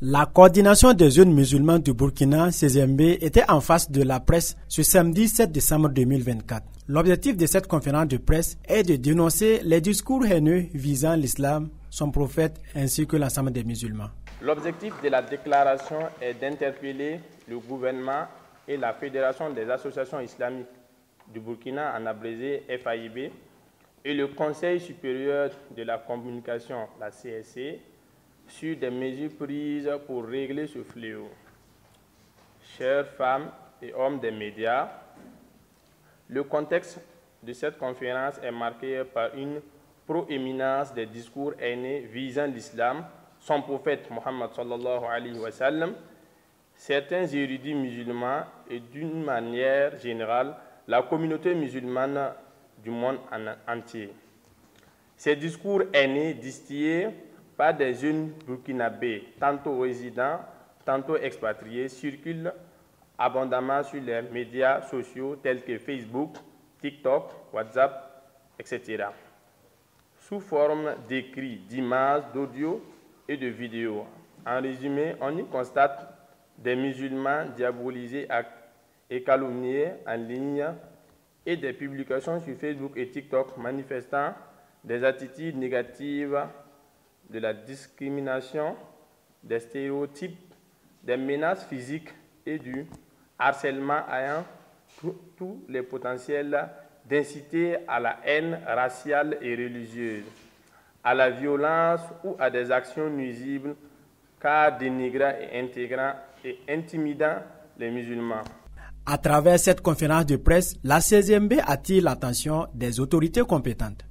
La coordination des jeunes musulmans du Burkina, CZMB, était en face de la presse ce samedi 7 décembre 2024. L'objectif de cette conférence de presse est de dénoncer les discours haineux visant l'islam, son prophète ainsi que l'ensemble des musulmans. L'objectif de la déclaration est d'interpeller le gouvernement et la Fédération des associations islamiques du Burkina, en abrégé FAIB, et le Conseil supérieur de la communication, la CSC, sur des mesures prises pour régler ce fléau. Chères femmes et hommes des médias, le contexte de cette conférence est marqué par une proéminence des discours haineux visant l'islam, son prophète Mohammed sallallahu alayhi wa sallam, certains érudits musulmans et d'une manière générale la communauté musulmane du monde entier. Ces discours haineux distillés par des jeunes burkinabés, tantôt résidents, tantôt expatriés, circulent abondamment sur les médias sociaux tels que Facebook, TikTok, WhatsApp, etc. Sous forme d'écrits, d'images, d'audio et de vidéos. En résumé, on y constate des musulmans diabolisés et calomniés en ligne et des publications sur Facebook et TikTok manifestant des attitudes négatives, de la discrimination, des stéréotypes, des menaces physiques et du harcèlement ayant tous les potentiels d'inciter à la haine raciale et religieuse, à la violence ou à des actions nuisibles, car dénigrant et intimidant les musulmans. À travers cette conférence de presse, la CZMB attire l'attention des autorités compétentes.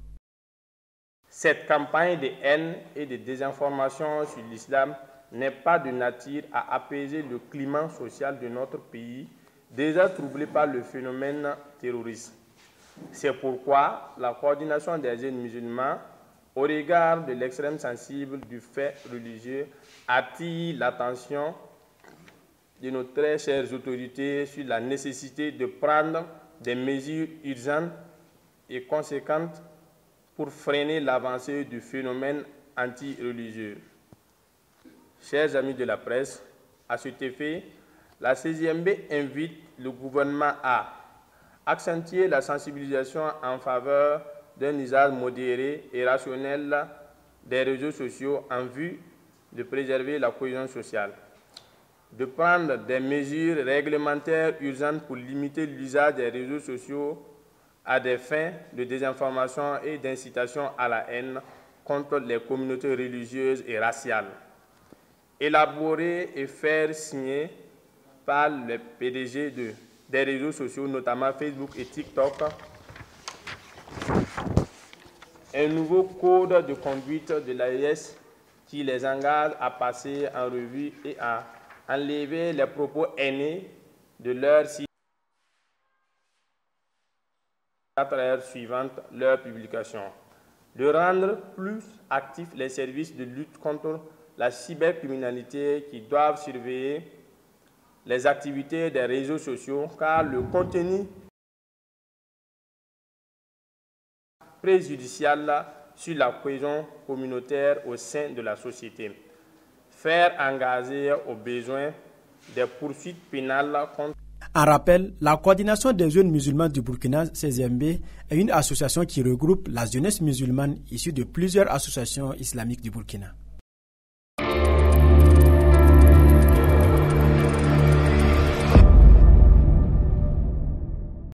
Cette campagne de haine et de désinformation sur l'islam n'est pas de nature à apaiser le climat social de notre pays, déjà troublé par le phénomène terroriste. C'est pourquoi la coordination des jeunes musulmans, au regard de l'extrême sensible du fait religieux, attire l'attention de nos très chères autorités sur la nécessité de prendre des mesures urgentes et conséquentes pour freiner l'avancée du phénomène anti-religieux. Chers amis de la presse, à cet effet, la CZMB invite le gouvernement à accentuer la sensibilisation en faveur d'un usage modéré et rationnel des réseaux sociaux en vue de préserver la cohésion sociale, de prendre des mesures réglementaires urgentes pour limiter l'usage des réseaux sociaux à des fins de désinformation et d'incitation à la haine contre les communautés religieuses et raciales, élaborer et faire signer par les PDG des réseaux sociaux, notamment Facebook et TikTok, un nouveau code de conduite de l'AES qui les engage à passer en revue et à enlever les propos haineux de leur site 4 heures suivantes leur publication, de rendre plus actifs les services de lutte contre la cybercriminalité qui doivent surveiller les activités des réseaux sociaux car le contenu préjudicial sur la cohésion communautaire au sein de la société. Faire engager au besoin des poursuites pénales contre. En rappel, la coordination des jeunes musulmans du Burkina, CZMB, est une association qui regroupe la jeunesse musulmane issue de plusieurs associations islamiques du Burkina.